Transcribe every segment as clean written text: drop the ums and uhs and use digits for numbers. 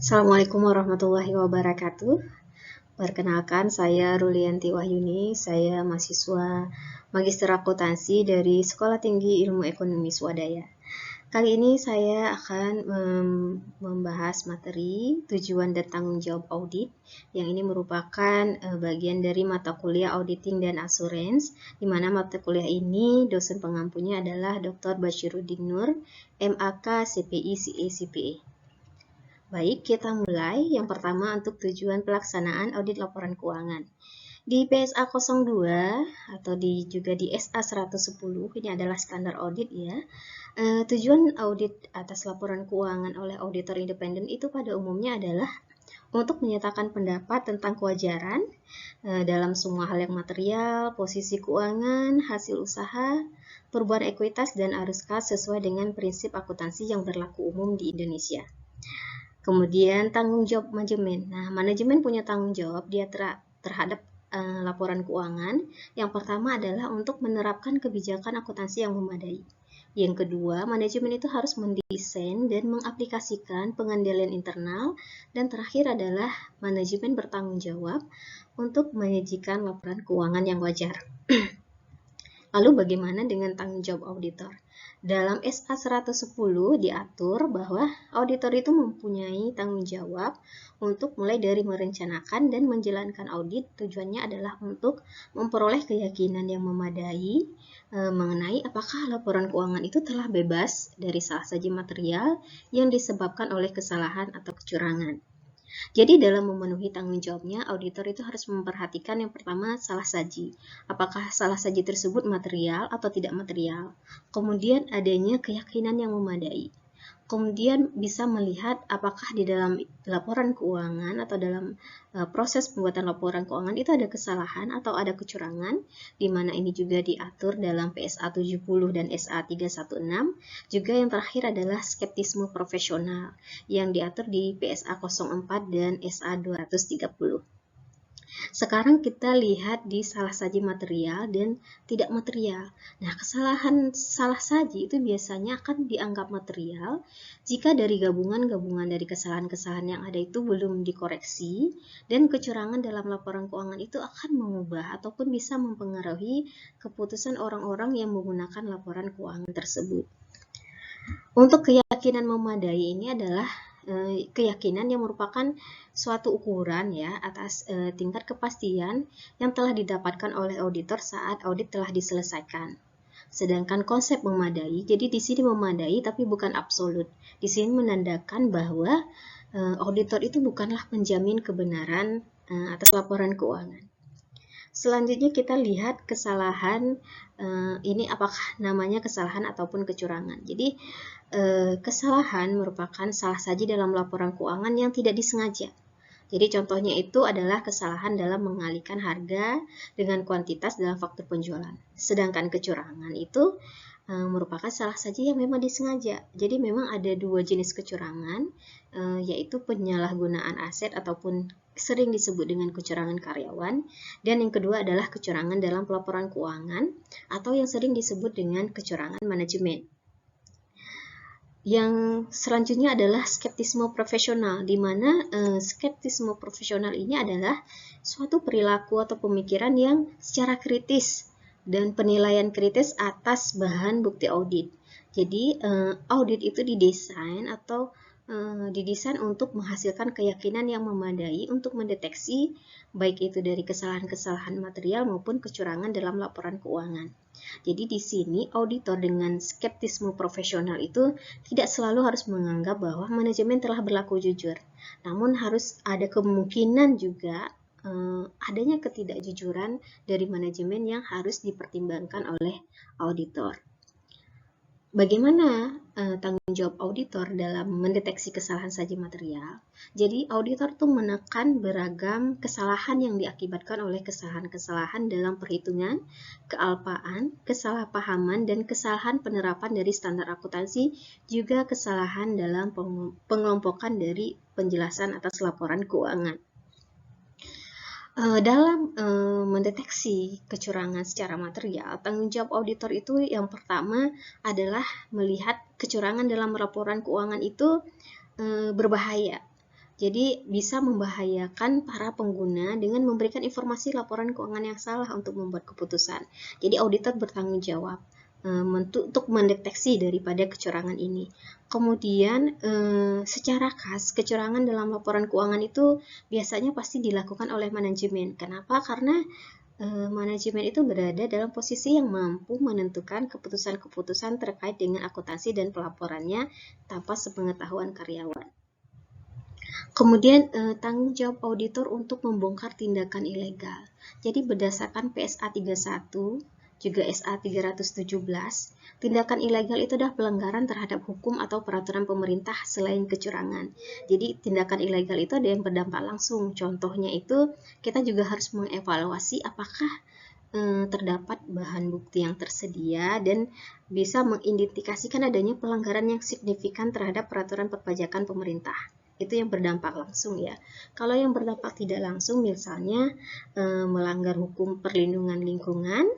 Assalamualaikum warahmatullahi wabarakatuh. Perkenalkan, saya Rulianti Wahyuni. Saya mahasiswa Magister Akuntansi dari Sekolah Tinggi Ilmu Ekonomi Swadaya. Kali ini saya akan membahas materi tujuan dan tanggung jawab audit, yang ini merupakan bagian dari mata kuliah Auditing dan Assurance, di mana mata kuliah ini dosen pengampunya adalah Dr. Bashiruddin Nur, MAK CPI CA CPA. Baik, kita mulai. Yang pertama untuk tujuan pelaksanaan audit laporan keuangan. Di PSA 02 atau juga di SA 110, ini adalah standar audit ya. Tujuan audit atas laporan keuangan oleh auditor independen itu pada umumnya adalah untuk menyatakan pendapat tentang kewajaran dalam semua hal yang material, posisi keuangan, hasil usaha, perubahan ekuitas, dan arus kas sesuai dengan prinsip akuntansi yang berlaku umum di Indonesia. Kemudian tanggung jawab manajemen. Nah, manajemen punya tanggung jawab dia terhadap laporan keuangan. Yang pertama adalah untuk menerapkan kebijakan akuntansi yang memadai. Yang kedua, manajemen itu harus mendesain dan mengaplikasikan pengendalian internal. Dan terakhir adalah manajemen bertanggung jawab untuk menyajikan laporan keuangan yang wajar. Lalu bagaimana dengan tanggung jawab auditor? Dalam SA 110 diatur bahwa auditor itu mempunyai tanggung jawab untuk mulai dari merencanakan dan menjalankan audit. Tujuannya adalah untuk memperoleh keyakinan yang memadai mengenai apakah laporan keuangan itu telah bebas dari salah saji material yang disebabkan oleh kesalahan atau kecurangan. Jadi dalam memenuhi tanggung jawabnya, auditor itu harus memperhatikan yang pertama salah saji. Apakah salah saji tersebut material atau tidak material. Kemudian adanya keyakinan yang memadai. Kemudian bisa melihat apakah di dalam laporan keuangan atau dalam proses pembuatan laporan keuangan itu ada kesalahan atau ada kecurangan, di mana ini juga diatur dalam PSA 70 dan SA 316. Juga yang terakhir adalah skeptisme profesional yang diatur di PSA 04 dan SA 230. Sekarang kita lihat di salah saji material dan tidak material. Nah, kesalahan salah saji itu biasanya akan dianggap material jika dari gabungan-gabungan dari kesalahan-kesalahan yang ada itu belum dikoreksi, dan kecurangan dalam laporan keuangan itu akan mengubah ataupun bisa mempengaruhi keputusan orang-orang yang menggunakan laporan keuangan tersebut. Untuk keyakinan memadai ini adalah keyakinan yang merupakan suatu ukuran ya atas tingkat kepastian yang telah didapatkan oleh auditor saat audit telah diselesaikan. Sedangkan konsep memadai, jadi di sini memadai tapi bukan absolut. Di sini menandakan bahwa auditor itu bukanlah penjamin kebenaran atas laporan keuangan. Selanjutnya kita lihat kesalahan, ini apakah namanya kesalahan ataupun kecurangan. Jadi kesalahan merupakan salah saji dalam laporan keuangan yang tidak disengaja. Jadi contohnya itu adalah kesalahan dalam mengalihkan harga dengan kuantitas dalam faktur penjualan. Sedangkan kecurangan itu merupakan salah saji yang memang disengaja. Jadi memang ada dua jenis kecurangan, yaitu penyalahgunaan aset ataupun sering disebut dengan kecurangan karyawan, dan yang kedua adalah kecurangan dalam pelaporan keuangan atau yang sering disebut dengan kecurangan manajemen. Yang selanjutnya adalah skeptisme profesional, di mana skeptisme profesional ini adalah suatu perilaku atau pemikiran yang secara kritis dan penilaian kritis atas bahan bukti audit. Jadi audit itu didesain untuk menghasilkan keyakinan yang memadai untuk mendeteksi baik itu dari kesalahan-kesalahan material maupun kecurangan dalam laporan keuangan. Jadi di sini auditor dengan skeptisme profesional itu tidak selalu harus menganggap bahwa manajemen telah berlaku jujur, namun harus ada kemungkinan juga adanya ketidakjujuran dari manajemen yang harus dipertimbangkan oleh auditor. Bagaimana tanggung jawab auditor dalam mendeteksi kesalahan saji material? Jadi auditor tuh menekan beragam kesalahan yang diakibatkan oleh kesalahan-kesalahan dalam perhitungan, kealpaan, kesalahpahaman, dan kesalahan penerapan dari standar akuntansi, juga kesalahan dalam pengelompokan dari penjelasan atas laporan keuangan. Dalam mendeteksi kecurangan secara material, tanggung jawab auditor itu yang pertama adalah melihat kecurangan dalam laporan keuangan itu berbahaya. Jadi bisa membahayakan para pengguna dengan memberikan informasi laporan keuangan yang salah untuk membuat keputusan. Jadi auditor bertanggung jawab untuk mendeteksi daripada kecurangan ini. Kemudian secara khas kecurangan dalam laporan keuangan itu biasanya pasti dilakukan oleh manajemen. Kenapa? Karena manajemen itu berada dalam posisi yang mampu menentukan keputusan-keputusan terkait dengan akuntansi dan pelaporannya tanpa sepengetahuan karyawan. Kemudian tanggung jawab auditor untuk membongkar tindakan ilegal. Jadi berdasarkan PSA 31 juga SA 317, tindakan ilegal itu adalah pelanggaran terhadap hukum atau peraturan pemerintah selain kecurangan. Jadi tindakan ilegal itu ada yang berdampak langsung. Contohnya itu kita juga harus mengevaluasi apakah terdapat bahan bukti yang tersedia dan bisa mengidentifikasikan adanya pelanggaran yang signifikan terhadap peraturan perpajakan pemerintah. Itu yang berdampak langsung ya. Kalau yang berdampak tidak langsung misalnya melanggar hukum perlindungan lingkungan,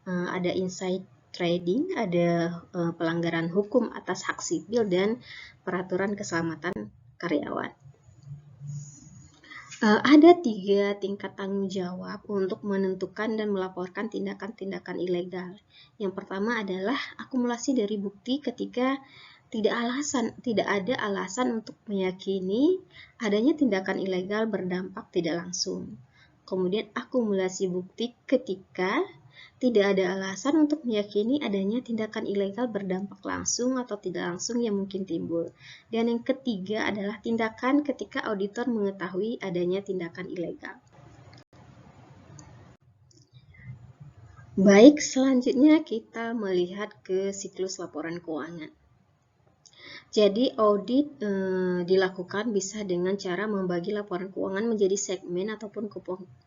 ada inside trading, ada pelanggaran hukum atas hak sipil dan peraturan keselamatan karyawan. Ada 3 tingkat tanggung jawab untuk menentukan dan melaporkan tindakan-tindakan ilegal. Yang pertama adalah akumulasi dari bukti ketika tidak ada alasan untuk meyakini adanya tindakan ilegal berdampak tidak langsung. Kemudian akumulasi bukti ketika tidak ada alasan untuk meyakini adanya tindakan ilegal berdampak langsung atau tidak langsung yang mungkin timbul. Dan yang ketiga adalah tindakan ketika auditor mengetahui adanya tindakan ilegal. Baik, selanjutnya kita melihat ke siklus laporan keuangan. Jadi audit dilakukan bisa dengan cara membagi laporan keuangan menjadi segmen ataupun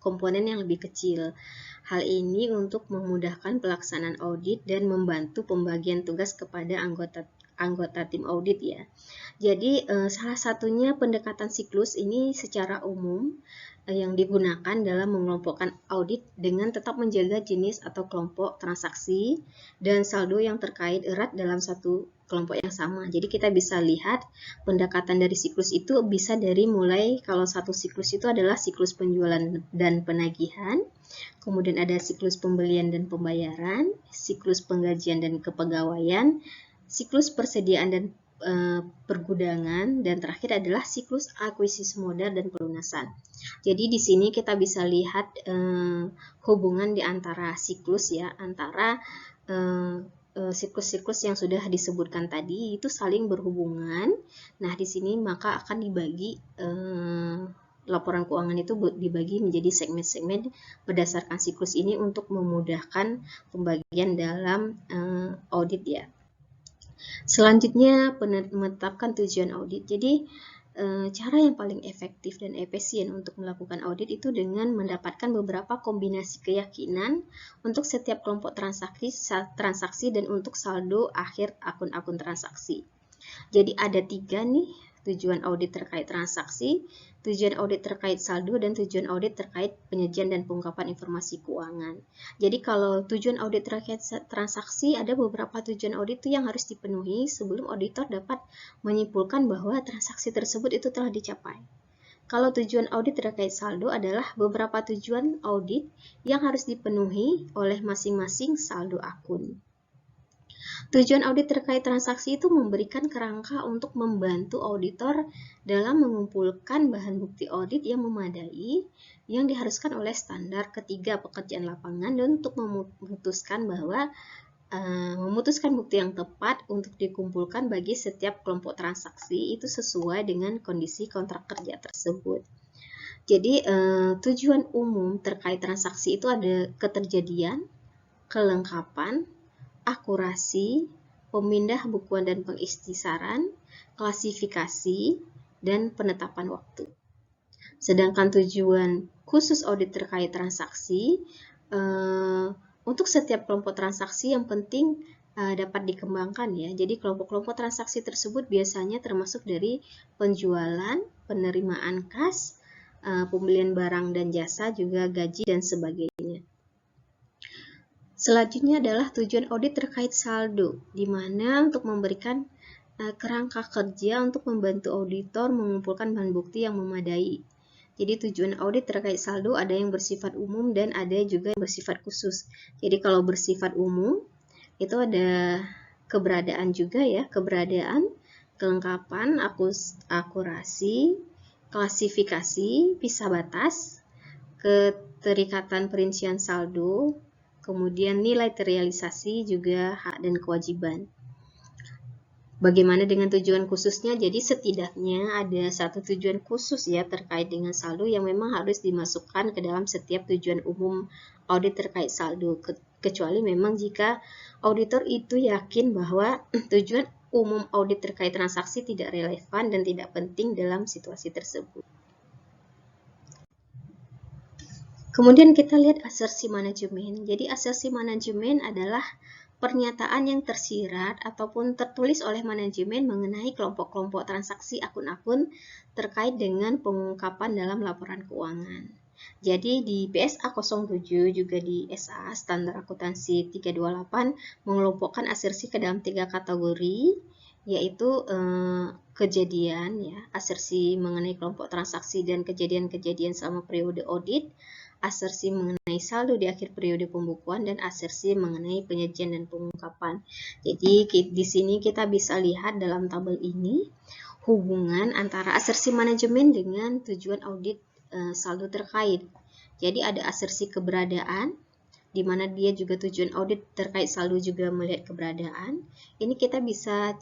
komponen yang lebih kecil. Hal ini untuk memudahkan pelaksanaan audit dan membantu pembagian tugas kepada anggota tim audit ya. Jadi salah satunya pendekatan siklus ini secara umum yang digunakan dalam mengelompokkan audit dengan tetap menjaga jenis atau kelompok transaksi dan saldo yang terkait erat dalam satu kelompok yang sama. Jadi kita bisa lihat pendekatan dari siklus itu bisa dari mulai kalau satu siklus itu adalah siklus penjualan dan penagihan, kemudian ada siklus pembelian dan pembayaran, siklus penggajian dan kepegawaian, siklus persediaan dan pergudangan, dan terakhir adalah siklus akuisisi modal dan pelunasan. Jadi di sini kita bisa lihat hubungan di antara siklus ya, antara siklus-siklus yang sudah disebutkan tadi itu saling berhubungan. Nah, di sini maka akan dibagi laporan keuangan itu dibagi menjadi segmen-segmen berdasarkan siklus ini untuk memudahkan pembagian dalam audit ya. Selanjutnya menetapkan tujuan audit. Jadi cara yang paling efektif dan efisien untuk melakukan audit itu dengan mendapatkan beberapa kombinasi keyakinan untuk setiap kelompok transaksi dan untuk saldo akhir akun-akun transaksi. Jadi ada 3 nih, tujuan audit terkait transaksi, tujuan audit terkait saldo, dan tujuan audit terkait penyajian dan pengungkapan informasi keuangan. Jadi kalau tujuan audit terkait transaksi, ada beberapa tujuan audit yang harus dipenuhi sebelum auditor dapat menyimpulkan bahwa transaksi tersebut itu telah dicapai. Kalau tujuan audit terkait saldo adalah beberapa tujuan audit yang harus dipenuhi oleh masing-masing saldo akun. Tujuan audit terkait transaksi itu memberikan kerangka untuk membantu auditor dalam mengumpulkan bahan bukti audit yang memadai yang diharuskan oleh standar ketiga pekerjaan lapangan dan untuk memutuskan bukti yang tepat untuk dikumpulkan bagi setiap kelompok transaksi itu sesuai dengan kondisi kontrak kerja tersebut. Jadi tujuan umum terkait transaksi itu ada keterjadian, kelengkapan, akurasi, pemindah bukuan dan pengikhtisaran, klasifikasi, dan penetapan waktu. Sedangkan tujuan khusus audit terkait transaksi, untuk setiap kelompok transaksi yang penting dapat dikembangkan ya. Jadi kelompok-kelompok transaksi tersebut biasanya termasuk dari penjualan, penerimaan kas, pembelian barang dan jasa, juga gaji dan sebagainya. Selanjutnya adalah tujuan audit terkait saldo, di mana untuk memberikan kerangka kerja untuk membantu auditor mengumpulkan bahan bukti yang memadai. Jadi tujuan audit terkait saldo ada yang bersifat umum dan ada juga yang bersifat khusus. Jadi kalau bersifat umum itu ada keberadaan juga ya, keberadaan, kelengkapan, akurasi, klasifikasi, pisah batas, keterikatan perincian saldo, kemudian nilai terrealisasi, juga hak dan kewajiban. Bagaimana dengan tujuan khususnya? Jadi setidaknya ada satu tujuan khusus ya terkait dengan saldo yang memang harus dimasukkan ke dalam setiap tujuan umum audit terkait saldo. Kecuali memang jika auditor itu yakin bahwa tujuan umum audit terkait transaksi tidak relevan dan tidak penting dalam situasi tersebut. Kemudian kita lihat asersi manajemen. Jadi asersi manajemen adalah pernyataan yang tersirat ataupun tertulis oleh manajemen mengenai kelompok-kelompok transaksi akun-akun terkait dengan pengungkapan dalam laporan keuangan. Jadi di PSA 07 juga di SA Standar Akuntansi 328 mengelompokkan asersi ke dalam 3 kategori, yaitu kejadian ya, asersi mengenai kelompok transaksi dan kejadian-kejadian selama periode audit, asersi mengenai saldo di akhir periode pembukuan, dan asersi mengenai penyajian dan pengungkapan. Jadi di sini kita bisa lihat dalam tabel ini hubungan antara asersi manajemen dengan tujuan audit saldo terkait. Jadi ada asersi keberadaan, di mana dia juga tujuan audit terkait saldo juga melihat keberadaan. Ini kita bisa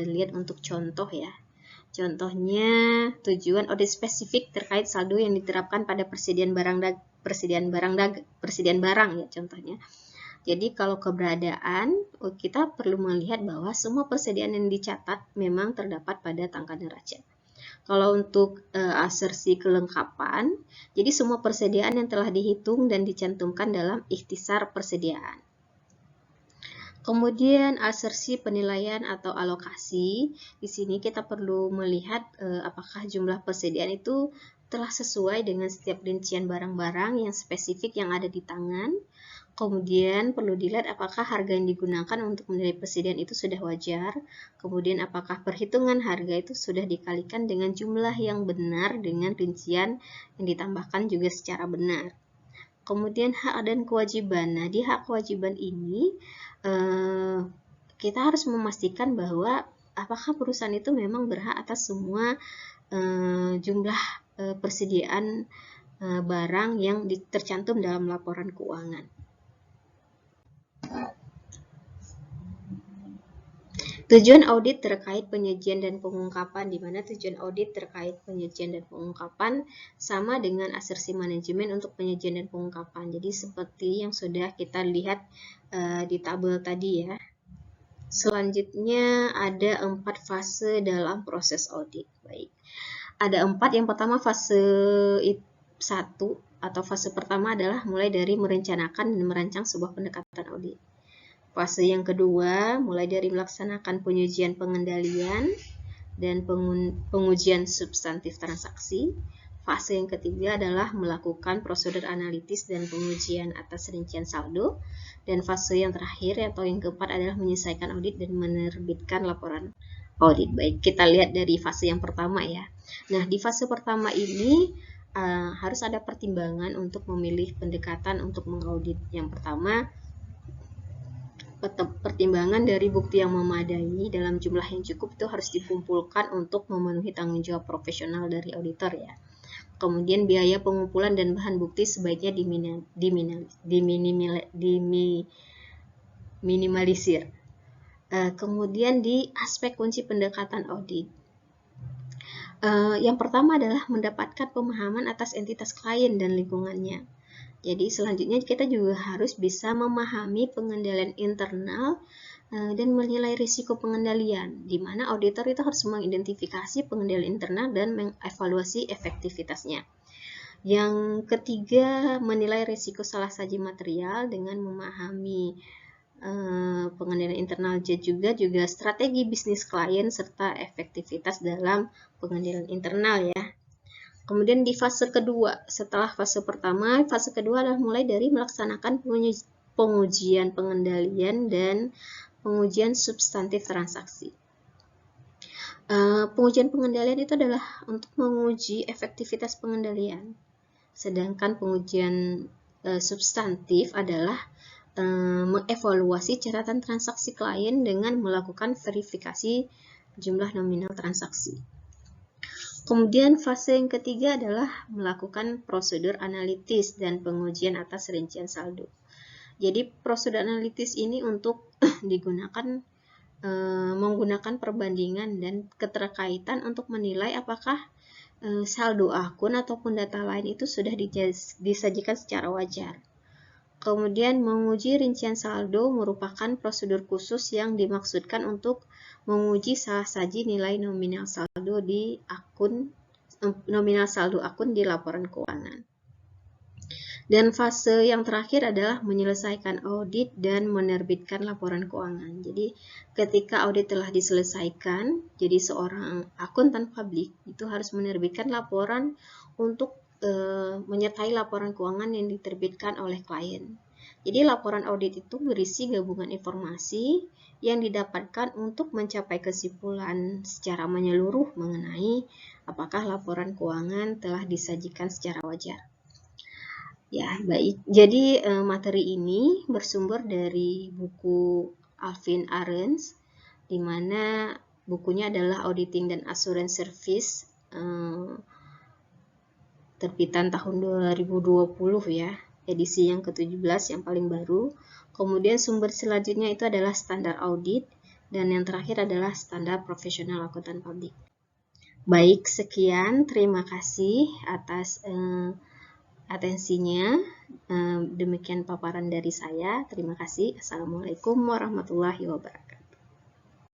lihat untuk contoh ya. Contohnya tujuan audit spesifik terkait saldo yang diterapkan pada persediaan barang ya contohnya. Jadi kalau keberadaan kita perlu melihat bahwa semua persediaan yang dicatat memang terdapat pada tanggal neraca. Kalau untuk asersi kelengkapan, jadi semua persediaan yang telah dihitung dan dicantumkan dalam ikhtisar persediaan. Kemudian asersi penilaian atau alokasi, di sini kita perlu melihat apakah jumlah persediaan itu telah sesuai dengan setiap rincian barang-barang yang spesifik yang ada di tangan. Kemudian perlu dilihat apakah harga yang digunakan untuk menilai persediaan itu sudah wajar. Kemudian apakah perhitungan harga itu sudah dikalikan dengan jumlah yang benar dengan rincian yang ditambahkan juga secara benar. Kemudian hak dan kewajiban. Nah, di hak kewajiban ini kita harus memastikan bahwa apakah perusahaan itu memang berhak atas semua jumlah persediaan barang yang tercantum dalam laporan keuangan. Tujuan audit terkait penyajian dan pengungkapan, di mana tujuan audit terkait penyajian dan pengungkapan sama dengan asersi manajemen untuk penyajian dan pengungkapan. Jadi seperti yang sudah kita lihat di tabel tadi ya. Selanjutnya ada 4 fase dalam proses audit. Baik. Ada 4. Yang pertama fase 1 atau fase pertama adalah mulai dari merencanakan dan merancang sebuah pendekatan audit. Fase yang kedua mulai dari melaksanakan pengujian pengendalian dan pengujian substantif transaksi. Fase yang ketiga adalah melakukan prosedur analitis dan pengujian atas rincian saldo. Dan fase yang terakhir atau yang keempat adalah menyelesaikan audit dan menerbitkan laporan audit. Baik, kita lihat dari fase yang pertama ya. Nah, di fase pertama ini harus ada pertimbangan untuk memilih pendekatan untuk mengaudit. Yang pertama, pertimbangan dari bukti yang memadai dalam jumlah yang cukup itu harus dikumpulkan untuk memenuhi tanggung jawab profesional dari auditor ya. Kemudian biaya pengumpulan dan bahan bukti sebaiknya diminimalisir. Kemudian di aspek kunci pendekatan audit. Yang pertama adalah mendapatkan pemahaman atas entitas klien dan lingkungannya. Jadi selanjutnya kita juga harus bisa memahami pengendalian internal dan menilai risiko pengendalian, di mana auditor itu harus mengidentifikasi pengendalian internal dan mengevaluasi efektivitasnya. Yang ketiga, menilai risiko salah saji material dengan memahami pengendalian internal juga strategi bisnis klien serta efektivitas dalam pengendalian internal ya. Kemudian di fase kedua, setelah fase pertama, fase kedua adalah mulai dari melaksanakan pengujian pengendalian dan pengujian substantif transaksi. Pengujian pengendalian itu adalah untuk menguji efektivitas pengendalian, sedangkan pengujian substantif adalah mengevaluasi catatan transaksi klien dengan melakukan verifikasi jumlah nominal transaksi. Kemudian fase yang ketiga adalah melakukan prosedur analitis dan pengujian atas rincian saldo. Jadi prosedur analitis ini untuk digunakan menggunakan perbandingan dan keterkaitan untuk menilai apakah saldo akun ataupun data lain itu sudah disajikan secara wajar. Kemudian menguji rincian saldo merupakan prosedur khusus yang dimaksudkan untuk menguji salah saji nilai nominal saldo akun di laporan keuangan. Dan fase yang terakhir adalah menyelesaikan audit dan menerbitkan laporan keuangan. Jadi ketika audit telah diselesaikan, jadi seorang akuntan publik itu harus menerbitkan laporan untuk menyertai laporan keuangan yang diterbitkan oleh klien. Jadi laporan audit itu berisi gabungan informasi yang didapatkan untuk mencapai kesimpulan secara menyeluruh mengenai apakah laporan keuangan telah disajikan secara wajar. Ya, baik. Jadi materi ini bersumber dari buku Alvin Arens, di mana bukunya adalah Auditing dan Assurance Service terbitan tahun 2020 ya, edisi yang ke-17 yang paling baru. Kemudian sumber selanjutnya itu adalah standar audit, dan yang terakhir adalah standar profesional akuntan publik. Baik, sekian. Terima kasih atas atensinya. Demikian paparan dari saya. Terima kasih. Assalamualaikum warahmatullahi wabarakatuh.